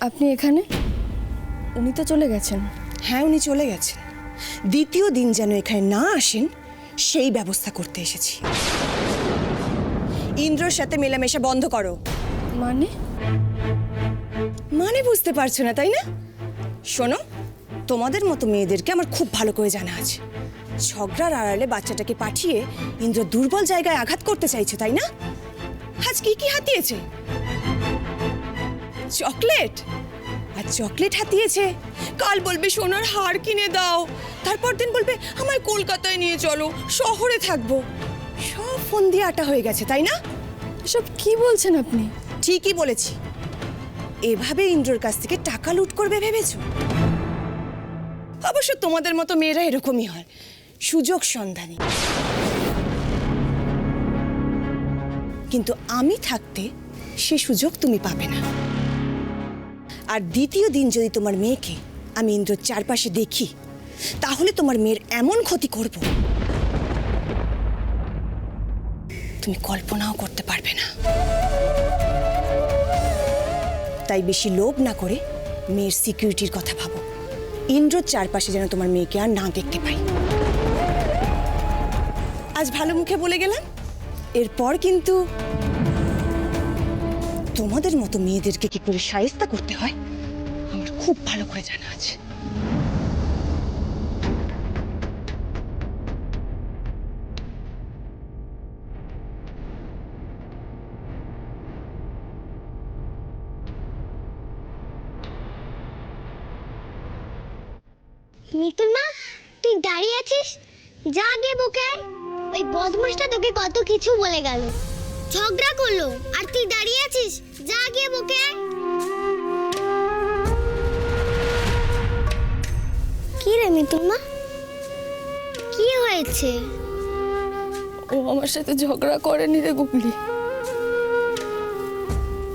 আপনি এখানে? উনি তো চলে গেছেন। হ্যাঁ, উনি চলে গেছেন। দ্বিতীয় দিন যেন এখানে না আসেন সেই ব্যবস্থা করতে এসেছি। ইন্দ্রর সাথে মেলামেশা বন্ধ করো। মানে? মানে বুঝতে পারছো না, তাই না? শোনো, তোমাদের মতো মেয়েদেরকে আমার খুব ভালো করে জানা আছে। ঝগড়ার আড়ালে বাচ্চাটাকে পাঠিয়ে ইন্দ্র দুর্বল জায়গায় আঘাত করতে চাইছো, তাই না? আজ কি কি হাতিয়েছে? চকলেট। আর চকলেট হাতিয়েছে, কাল বলবে সোনার হার কিনে দাও, তারপর দিন বলবে আমায় কলকাতায় নিয়ে চলো, শহরে থাকবো। সব ফোন দিয়ে আটা হয়ে গেছে, তাই না? এসব কি বলছেন আপনি? ঠিকই বলেছি। এভাবে ইন্দ্রর কাছ থেকে টাকা লুট করবে ভেবেছো? অবশ্য তোমাদের মতো মেয়েরা এরকমই হয়, সুযোগ সন্ধানী। কিন্তু আমি থাকতে সে সুযোগ তুমি পাবে না। আর দ্বিতীয় দিন যদি তোমার মেয়েকে আমি ইন্দ্রর চারপাশে দেখি, তাহলে তোমার মেয়ের এমন ক্ষতি করব তুমি কল্পনাও করতে পারবে না। তাই বেশি লোভ না করে মেয়ের সিকিউরিটির কথা ভাবো। ইন্দ্রর চারপাশে যেন তোমার মেয়েকে আর না দেখতে পাই। আজ ভালো মুখে বলে গেলাম, এরপর কিন্তু তোমাদের মতো মেয়েদেরকে কি করে শায়েস্তা করতে হয় আমার খুব ভালো করে জানা আছে। মিতুল মা, তুই দাঁড়িয়ে আছিস? যা গিয়ে বকে আয়। ওই বদমাশটা তোকে কত কিছু বলে গেল, ঝগড়া করলো, আর তুই দাঁড়িয়ে আছিস? যা গিয়ে বকে আয়। কি রে মিতুল মা, কি হয়েছে? ও আমার সাথে ঝগড়া করেনি রে গুগলি,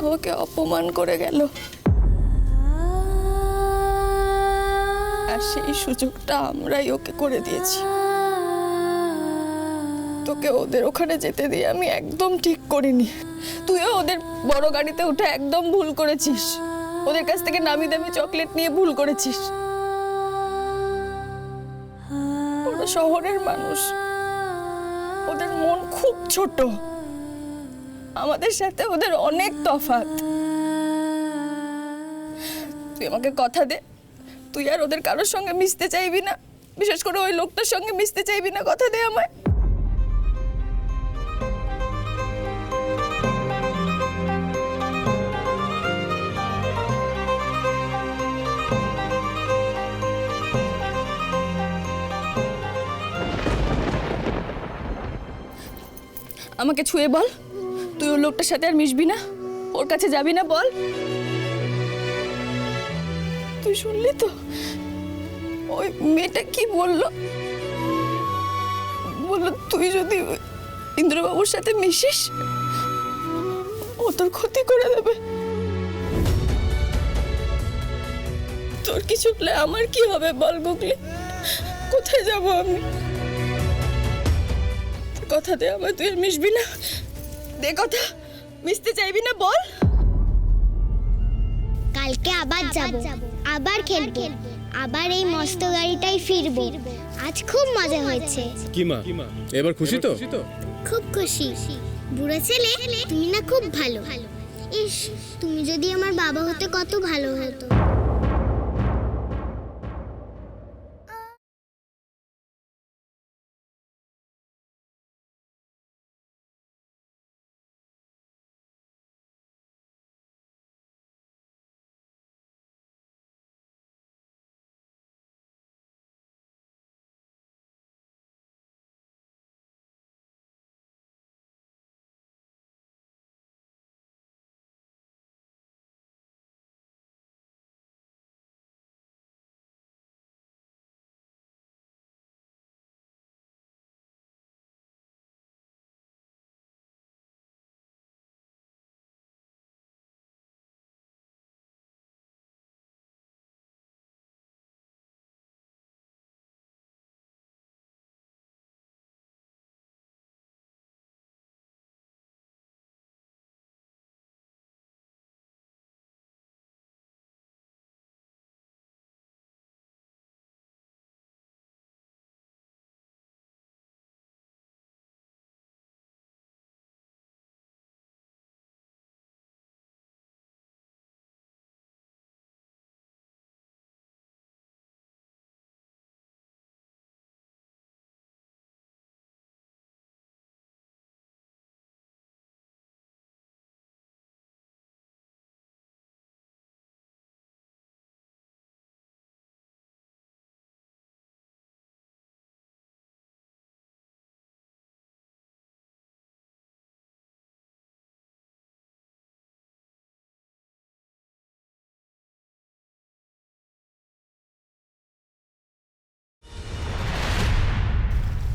আমাকে অপমান করে গেল। আর সেই সুযোগটা আমরাই ওকে করে দিয়েছি। তোকে ওদের ওখানে যেতে দিয়ে আমি একদম ঠিক করিনি। তুইও ওদের বড় গাড়িতে উঠে একদম ভুল করেছিস। ওদের কাছ থেকে নামি দামি চকলেট নিয়ে ভুল করেছিস। ওরা শহরের মানুষ, ওদের মন খুব ছোট। আমাদের সাথে ওদের অনেক তফাৎ। তুই আমাকে কথা দে, তুই আর ওদের কারোর সঙ্গে মিশতে চাইবি না, বিশেষ করে ওই লোকটার সঙ্গে মিশতে চাইবি না। কথা দে আমায়। আমাকে ছুঁয়ে বল, তুই ওই লোকটার সাথে আর মিশবি না, ওর কাছে যাবি না, বল। তুই শুনলি তো ওই মেয়েটা কি বললো? বললো তুই যদি ইন্দ্রবাবুর সাথে মিশিস ও তোর ক্ষতি করে দেবে। তোর কিছু হলে আমার কি হবে বল গুগলি? কোথায় যাব আমি? কথা দে আমায়, তুই আর মিশবি না। দে কথা, মিশতে চাইবি না, বল। কালকে আবার যাব, আবার খেলবো, আবার এই মস্ত গাড়িটাই ফিরবো। আজ খুব মজা হয়েছে। কি মা, এবার খুশি তো? খুব খুশি। বুড়ো ছেলে, তুমি না খুব ভালো। ইস, তুমি যদি আমার বাবা হতে কত ভালো হতো।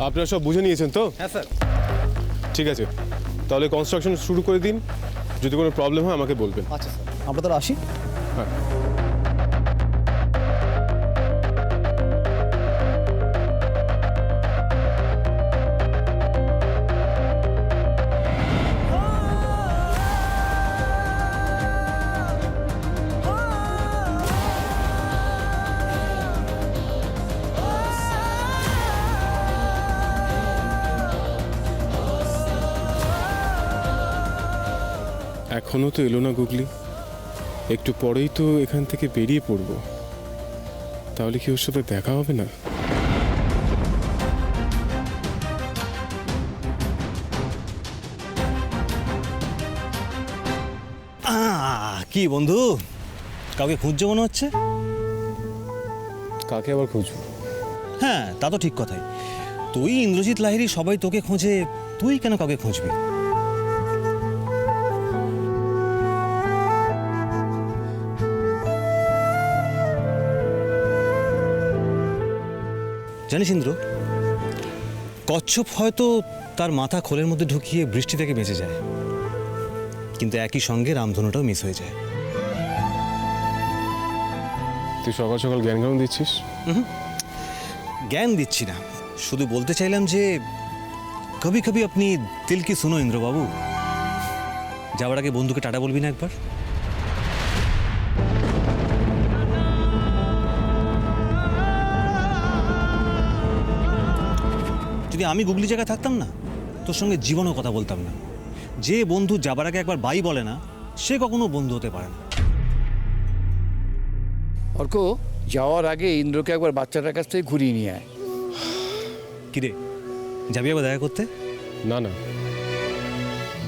আপনারা সব বুঝে নিয়েছেন তো? হ্যাঁ স্যার। ঠিক আছে, তাহলে কনস্ট্রাকশন শুরু করে দিন। যদি কোনো প্রবলেম হয় আমাকে বলবেন। আচ্ছা স্যার, আমরা তাহলে আসি। হ্যাঁ। এখনো তো এলো না গুগলি। একটু পরেই তো এখান থেকে বেরিয়ে পড়বো। তাহলে কি ওর সাথে দেখা হবে না? কি বন্ধু, কাউকে খুঁজছে মনে হচ্ছে? কাকে আবার খুঁজবো? হ্যাঁ, তা তো ঠিক কথাই। তুই ইন্দ্রজিৎ লাহিড়ী, সবাই তোকে খোঁজে, তুই কেন কাউকে খুঁজবি? জানিস ইন্দ্র, কচ্ছপ হয়তো তার মাথা খোলের মধ্যে ঢুকিয়ে বৃষ্টি থেকে বেঁচে যায়, কিন্তু একই সঙ্গে রামধনুটাও মিস হয়ে যায়। তুই সকাল সকাল জ্ঞান জ্ঞান দিচ্ছিস? জ্ঞান দিচ্ছি না, শুধু বলতে চাইলাম যে কবি কবি আপনি দিল কি শুনো ইন্দ্রবাবু। যাওয়ার আগে বন্ধুকে টাটা বলবি না একবার? যদি আমি গুগলি জায়গায় থাকতাম না, তোর সঙ্গে জীবনেও কথা বলতাম না। যে বন্ধু যাবার আগে একবার বাই বলে না, সে কখনো বন্ধু হতে পারে না। অর্ক, যাওয়ার আগে ইন্দ্রকে একবার বাচ্চাটার কাছ থেকে ঘুরিয়ে নিয়ে আয়। কিরে, যাবি আবার দেখা করতে? না না,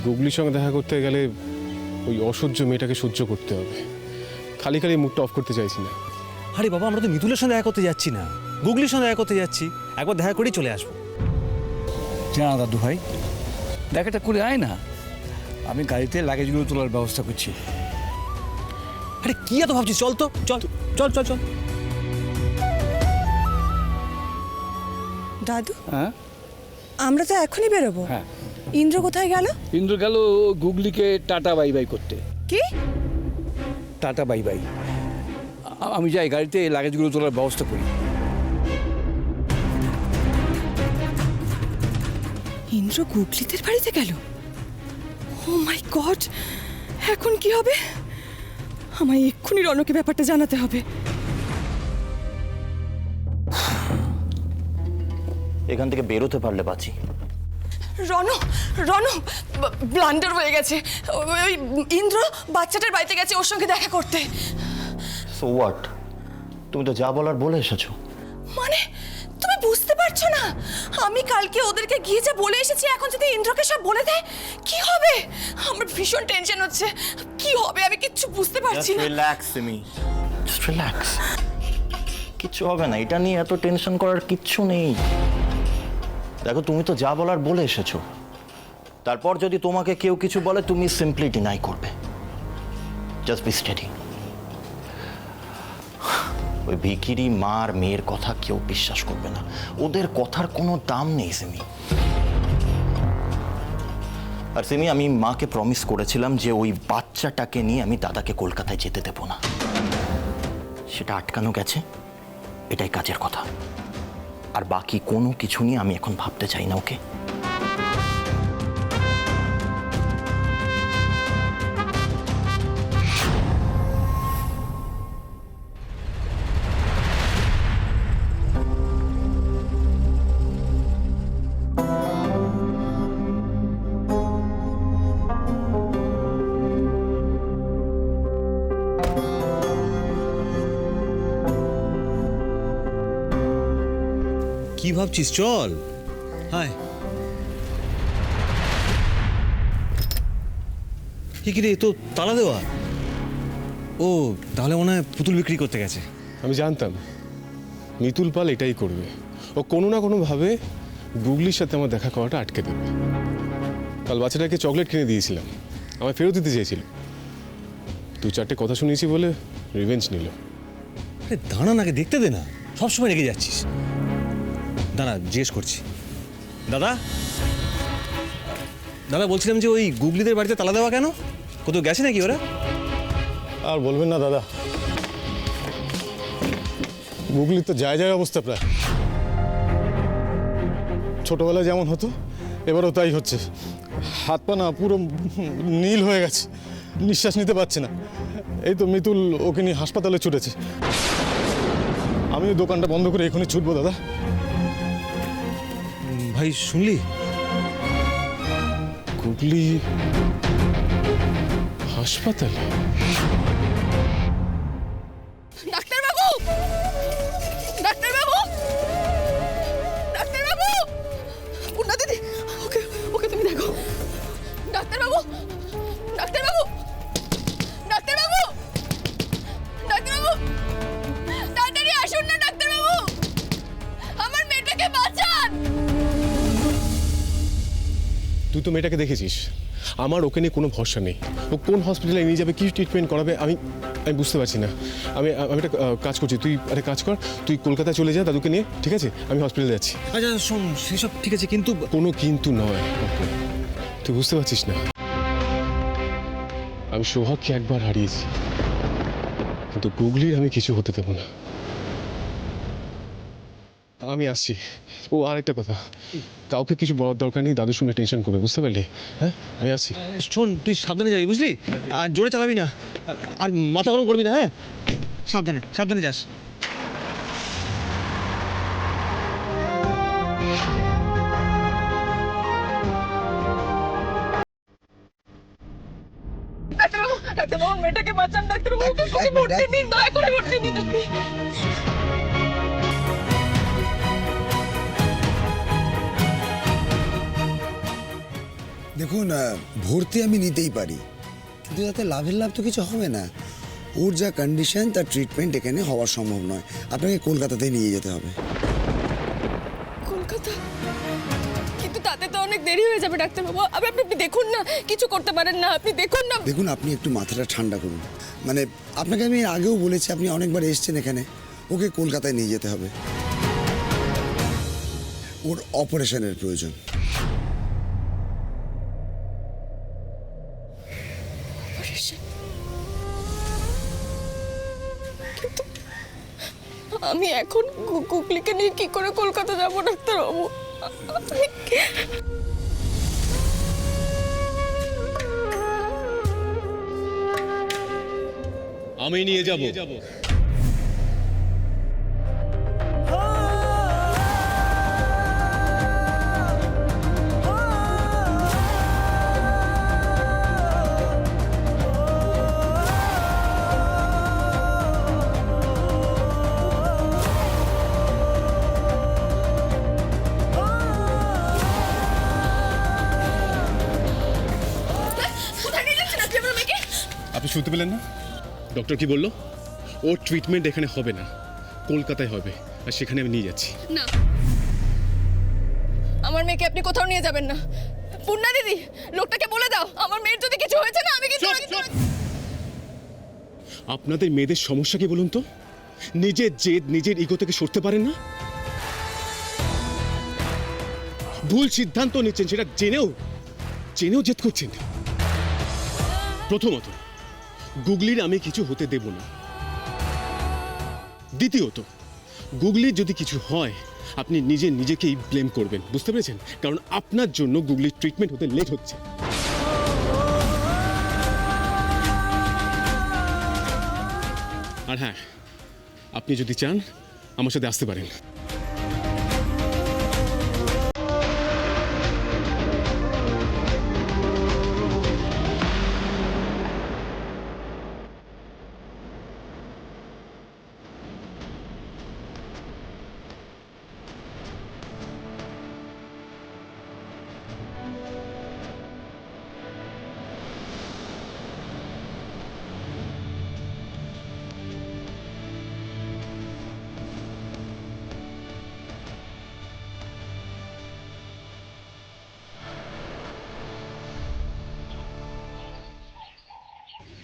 গুগলির সঙ্গে দেখা করতে গেলে ওই অসহ্য মেয়েটাকে সহ্য করতে হবে। খালি খালি মুডটা অফ করতে চাইছি না। আরে বাবা, আমরা তো মিতুলের সঙ্গে দেখা করতে যাচ্ছি না, গুগলির সঙ্গে দেখা করতে যাচ্ছি। একবার দেখা করেই চলে আসবো। জানা দাদু ভাই, দেখাটা করে আয় না। আমি গাড়িতে লাগেজগুলো তোলার ব্যবস্থা করছি। আরে কি এত ভাবছিস? চল তো, চল চল চল চল। দাদু, হ্যাঁ আমরা তো এখনই বেরোবো। হ্যাঁ, ইন্দ্র কোথায় গেল? ইন্দ্র গেল গুগলিকে টাটা বাই বাই করতে। কি? Tata bye bye. আমি যাই গাড়িতে লাগেজগুলো তোলার ব্যবস্থা করি। ইন্দ্র গুগলিদের বাড়িতে গেল? ও মাই গড, এখন কি হবে? আমায় এক্ষুনি রনকে ব্যাপারটা জানাতে হবে। এখান থেকে বেরোতে পারলে বাঁচি। রন, রন, ব্লান্ডার হয়ে গেছে। ওই ইন্দ্র বাচ্চাটার বাড়িতে গেছে ওর সঙ্গে দেখা করতে। So what? তুমি তো যা বলার বলে এসেছো। মানে তুমি বুঝতে পারছো না? আমি কালকে ওদেরকে গিয়ে যা বলে এসেছি, এখন যদি ইন্দ্রকে সব বলে দেয় কি হবে? আমার ভীষণ টেনশন হচ্ছে। কি হবে আমি কিচ্ছু বুঝতে পারছি জাস্ট না। Relax Simi, just relax. কিচ্ছু হবে না, এটা নিয়ে এত টেনশন করার কিচ্ছু নেই। দেখো, তুমি তো যা বলার বলে এসেছো। তারপর যদি তোমাকে কেউ কিছু বলে, তুমি সিম্পলি ডিনাই করবে। Just be steady. ওই ভিখিরি মার মেয়ের কথা কেউ বিশ্বাস করবে না। ওদের কথার কোনো দাম নেই সিমি। আর সিমি, আমি মাকে প্রমিস করেছিলাম যে ওই বাচ্চাটাকে নিয়ে আমি দাদাকে কলকাতায় যেতে দেব না। সেটা আটকানো গেছে, এটাই কাজের কথা। আর বাকি কোনো কিছু নিয়ে আমি এখন ভাবতে চাই না, ওকে? কি ভাবছিস? চল। হায়, কি রে, তো তালা দেওয়া? ও, তাহলে মনে হয় পুতুল বিক্রি করতে গেছে। আমি জানতাম মিতুল পাল এটাই করবে। ও কোনো না কোনোভাবে গুগলির সাথে আমার দেখা করাটা আটকে দেবে। কাল বাচ্চাটাকে চকলেট কিনে দিয়েছিলাম, আমায় ফেরত দিতে চেয়েছিল। দু চারটে কথা শুনিয়েছি বলে রিভেঞ্জ নিল। আরে দাঁড়া, নাকি দেখতে দে না, সবসময় রেগে যাচ্ছিস। দাঁড়া, জিজ্ঞেস করছি, দাদা দাদা বলছিলাম যে ওই গুগলিদের বাড়িতে তালা দেওয়া কেন? কোথাও গেছে নাকি ওরা? আর বলবেন না দাদা, গুগলির তো যায় যায় অবস্থা প্রায়। ছোটবেলায় যেমন হতো এবারও তাই হচ্ছে। হাত পা না পুরো নীল হয়ে গেছে, নিঃশ্বাস নিতে পারছে না। এই তো মিতুল ওকে নিয়ে হাসপাতালে ছুটেছে। আমিও দোকানটা বন্ধ করে এখনই ছুটবো দাদা। ভাই শুনলি? গুগলি হাসপাতালে? ডাক্তারবাবু, ডাক্তারবাবু, ডাক্তারবাবু, পূর্ণা দিদি, ওকে ওকে তুমি দেখো। ডাক্তারবাবু, ডাক্তারবাবু, ডাক্তারবাবু, ডাক্তারবাবু, তাড়াতাড়ি আসুন না ডাক্তারবাবু, আমার মেয়েটাকে বাঁচান। তুই তো মেয়েটাকে দেখেছিস, আমার ওকে নিয়ে কোনো ভরসা নেই। ও কোন হসপিটালে নিয়ে যাবে, কি ট্রিটমেন্ট করাবে আমি আমি বুঝতে পারছি না। আমি আমি একটা কাজ করছি, তুই একটা কাজ কর, তুই কলকাতায় চলে যা দাদুকে নিয়ে, ঠিক আছে? আমি হসপিটালে যাচ্ছি। আচ্ছা শোন, সেসব ঠিক আছে কিন্তু কোনো কিন্তু নয়, তুই বুঝতে পারছিস না। আমি সৌভাগ্যকে একবার হারিয়েছি, কিন্তু গুগলির আমি কিছু হতে দেবো না। আমি আসছি। ও আর একটা কথা, কাউকে কিছু বলার দরকার নেই, দাদু শুনে টেনশন করবে, বুঝতে পারলি? হ্যাঁ, আমি আসছি। শোন, তুই সাবধানে যাবি, বুঝলি? আর জোরে চালাবি না, আর মাথা গরম করবি না। হ্যাঁ, সাবধানে সাবধানে যাস। ডাক্তারবাবু, ডাক্তারবাবু, মেয়েটাকে বাঁচান ডাক্তারবাবু, ওকে ভর্তি নিন, দয়া করে ভর্তি নিন আপনি। দেখুন, ভর্তি আমি নিতেই পারি, কিন্তু তাতে লাভের লাভ তো কিছু হবে না। ওর যা কন্ডিশন, তার ট্রিটমেন্ট এখানে হওয়া সম্ভব নয়। আপনাকে কলকাতাতে নিয়ে যেতে হবে। কলকাতা? কিন্তু তাতে তো অনেক দেরি হয়ে যাবে ডাক্তারবাবু। আপনি আপনি দেখুন না, কিছু করতে পারেন না, আপনি দেখুন না। দেখুন, আপনি একটু মাথাটা ঠান্ডা করুন। মানে আপনাকে আমি আগেও বলেছি, আপনি অনেকবার এসেছেন এখানে। ওকে কলকাতায় নিয়ে যেতে হবে, ওর অপারেশনের প্রয়োজন। কিন্তু আমি এখন গুগলিকে নিয়ে কি করে কলকাতা যাবো ডাক্তারবাবু? আমি নিয়ে যাব। কোথায় নিয়ে যাচ্ছেন আপনি আমার মেয়েকে? আপনি শুনতে পেলেন না ডক্টর কি বললো? ওর ট্রিটমেন্ট এখানে হবে না, কলকাতায় হবে, আর সেখানে আমি নিয়ে যাচ্ছি। না, আমার মেয়েকে আপনি কোথাও নিয়ে যাবেন না। পূর্ণা দিদি, লোকটাকে বলে দাও, আমার মেয়ের যদি কিছু হয়েছে না, আমি কিন্তু আপনাদের মেয়েদের সমস্যা কি বলুন তো? নিজের জেদ, নিজের ইগো থেকে সরতে পারেন না। ভুল সিদ্ধান্ত নিচ্ছেন, সেটা জেনেও জেনেও জেদ করছেন। প্রথমত, গুগলির আমি কিছু হতে দেব না। দ্বিতীয়ত, গুগলির যদি কিছু হয় আপনি নিজেকেই ব্লেম করবেন, বুঝতে পেরেছেন? কারণ আপনার জন্য গুগলির ট্রিটমেন্ট হতে লেট হচ্ছে। আর হ্যাঁ, আপনি যদি চান আমার সাথে আসতে পারেন।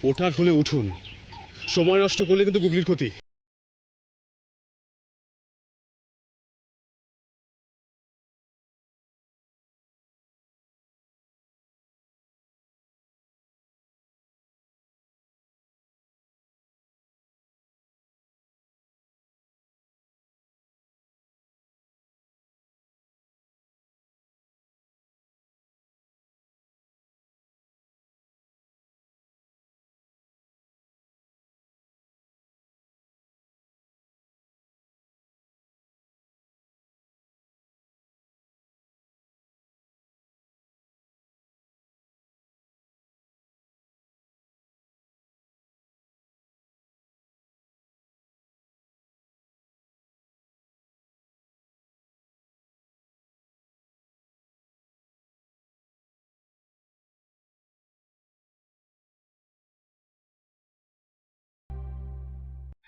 ওঠার হলে উঠুন, সময় নষ্ট করলে কিন্তু গুগলির ক্ষতি।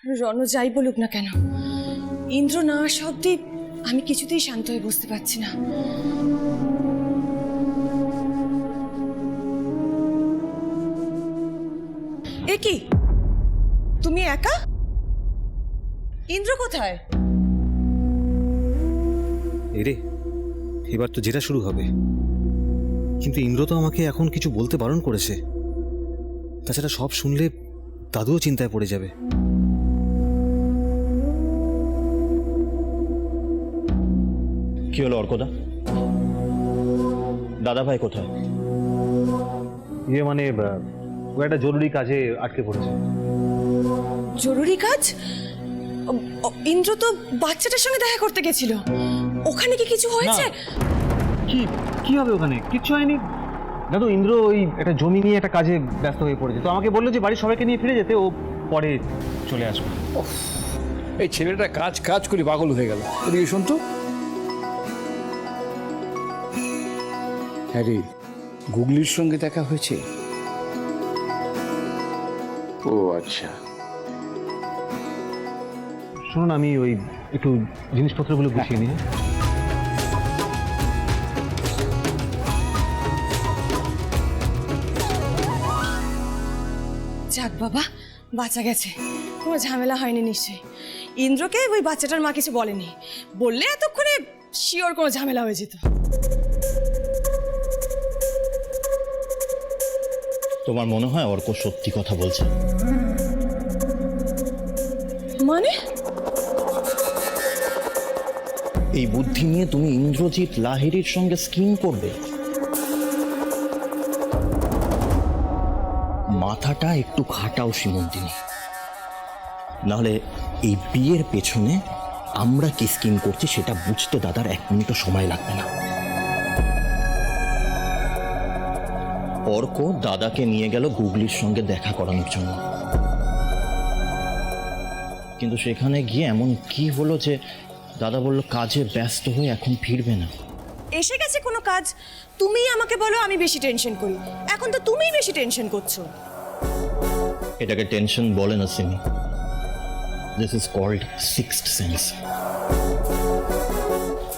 রণ যাই বলুক না কেন, ইন্দ্র না আসা অব্দি আমি কিছুতেই শান্ত হয়ে বসতে পারছি না। এ কি, তুমি একা? ইন্দ্র কোথায়? এরে, এবার তো যেটা শুরু হবে। কিন্তু ইন্দ্র তো আমাকে এখন কিছু বলতে বারণ করেছে। তাছাড়া সব শুনলে দাদুও চিন্তায় পড়ে যাবে। কি হলো অর্কদা? দাদা ভাই কোথায়? মানে ও একটা জরুরি কাজে আটকে পড়েছে। জরুরি কাজ? ইন্দ্র তো বাচ্চাটার সঙ্গে দেখা করতে গেছিল, ওখানে কি কিছু হয়েছে? কি হবে ওখানে? কিচ্ছু হয়নি দাদু। ইন্দ্র ওই একটা জমি নিয়ে একটা কাজে ব্যস্ত হয়ে পড়েছে, তো আমাকে বললো যে বাড়ির সবাইকে নিয়ে ফিরে যেতে, ও পরে চলে আসবে। এই ছেলেটা কাজ কাজ করে পাগল হয়ে গেল। এদিকে শোন তো। হ্যাঁ রে, গুগলির সঙ্গে দেখা হয়েছে? ও আচ্ছা। শুনুন, আমি ওই একটু জিনিসপত্রগুলো গুছিয়ে নিই। যাক বাবা, বাঁচা গেছে, কোনো ঝামেলা হয়নি নিশ্চয়ই। ইন্দ্রকে ওই বাচ্চাটার মা কিছু বলেনি, বললে এতক্ষণে শিওর কোনো ঝামেলা হয়ে যেত। তোমার মনে হয় অর্ক সত্যি কথা বলছে? মানে? এই বুদ্ধি নিয়ে তুমি ইন্দ্রজিৎ লাহিড়ীর সঙ্গে স্কিম করবে? মাথাটা একটু খাটাও সীমন্তিনী, নাহলে এই বিয়ের পেছনে আমরা কি স্কিম করছি সেটা বুঝতে দাদার 1 মিনিটও সময় লাগবে না। অর্ক দাদাকে নিয়ে গেল গুগলির সঙ্গে দেখা করানোর জন্য, কিন্তু সেখানে গিয়ে এমন কি হলো যে দাদা বলল কাজে ব্যস্ত হয়ে এখন ফিরবে না। এসে গেছে কোনো কাজ, তুমিই আমাকে বলো আমি বেশি টেনশন করি, এখন তো তুমিই বেশি টেনশন করছো। এটাকে টেনশন বলে না Simi, this is called sixth sense.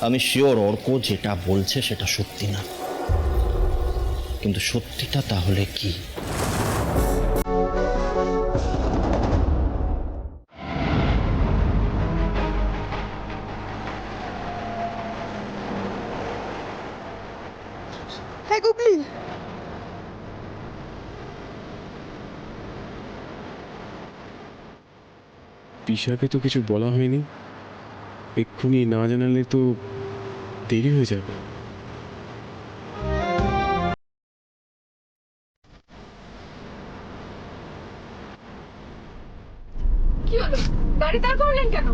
আমি শিওর অর্ক যেটা বলছে সেটা সত্যি না, কিন্তু সত্যিটা তাহলে কি? হ্যাঁ গুগলি, পিসাকে তো কিছু বলা হয়নি, এক্ষুনি না জানালে তো দেরি হয়ে যাবে। কি হলো? গাড়ি দাঁড় করলেন কেন?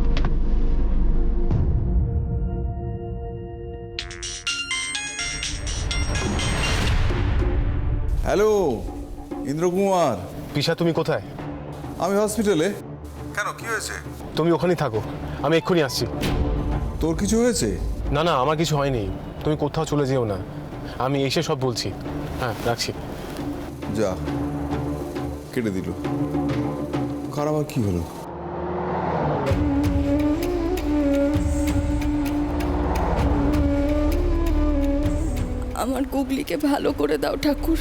হ্যালো, ইন্দ্রকুমার। পিসা তুমি কোথায়? আমি হসপিটালে। কেন, কি হয়েছে? তুমি ওখানেই থাকো, আমি এক্ষুনি আসছি। তোর কিছু হয়েছে? না না, আমার কিছু হয়নি, তুমি কোথাও চলে যেও না, আমি এসে সব বলছি। হ্যাঁ, রাখছি। যা, কেটে দিল। কার আবার কি হলো? আমার গুগলিকে ভালো করে দাও ঠাকুর।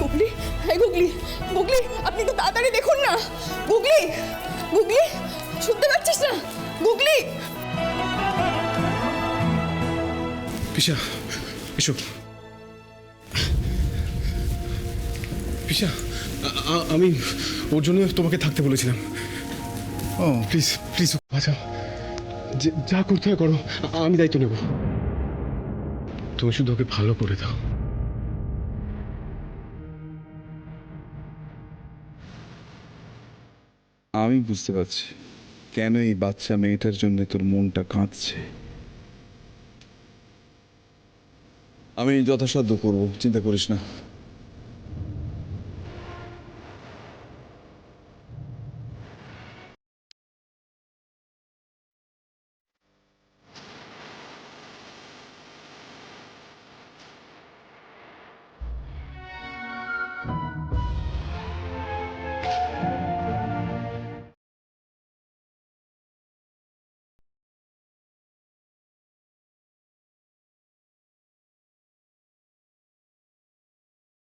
গুগলি, হ্যাঁ গুগলি, গুগলি আপনি তো তাড়াতাড়ি দেখুন না। গুগলি, গুগলি শুনতে পাচ্ছিস না? গুগলি। পিসা এসো। পিসা, আমি ওর জন্য তোমাকে থাকতে বলেছিলাম। ও প্লিজ প্লিজ বাঁচাও, যা করতে হয় করো, আমি দায়িত্ব নেব। তুমি শুধু ওকে ভালো করে দাও। আমি বুঝতে পারছি কেন এই বাচ্চা মেয়েটার জন্য তোর মনটা কাঁদছে। আমি যথাসাধ্য করবো, চিন্তা করিস না।